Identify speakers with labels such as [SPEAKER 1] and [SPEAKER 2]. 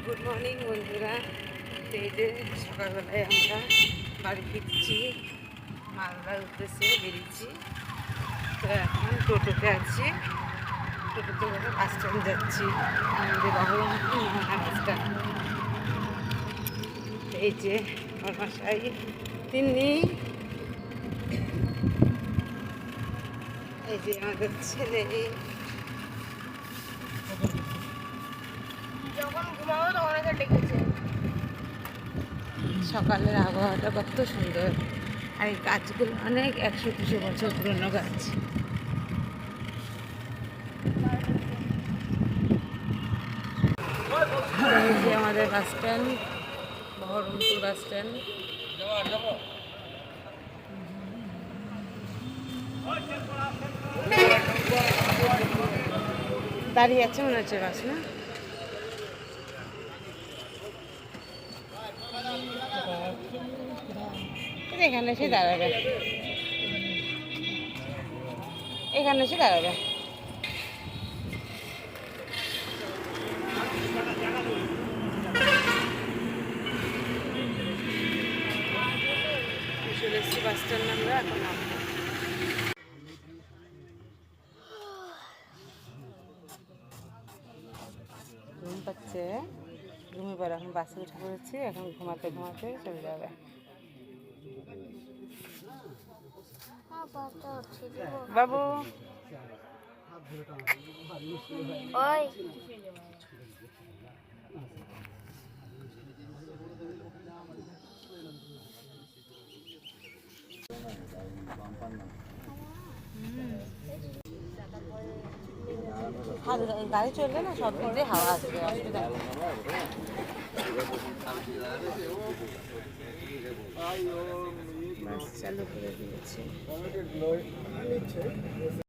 [SPEAKER 1] Good morning বন্ধুরা। এই যে সকালবেলায় আমরা বাড়ি ফিরছি, মালদার উদ্দেশ্যে বেরিয়েছি। তো এখন টোটোতে আছি, টোটোতে করে বাস স্ট্যান্ড যাচ্ছি, আমাদের বহরমপুর মহনা বাস স্ট্যান্ড। এই যে মশাই তিনি, এই যে আমাদের ছেলে।
[SPEAKER 2] যখন ঘুমাবো তখন এসে ডেকেছে।
[SPEAKER 1] সকালের আবহাওয়াটা কত সুন্দর, আর এই গাছগুলো অনেক 100-200 বছর পুরনো গাছ। এই যে আমাদের bus stand, Baharampur bus stand. দাঁড়িয়ে আছে মনে হচ্ছে বাস, না? এখানে এসে দাঁড়াবে, এখানে এসে দাঁড়াবে। চলে এসেছি বাস স্ট্যান্ড, আমরা এখন নামবো। ঘুম পাচ্ছে, ঘুমিয়ে পড়ে। এখন বাসে উঠে পড়েছি, এখন ঘুমাতে ঘুমাতে চলে যাবে। বাবু
[SPEAKER 2] ওই
[SPEAKER 1] গাড়ি চললে না সব দিক দিয়ে হাওয়া আসবে, অসুবিধা নেই। বাস চালু করে দিয়েছে।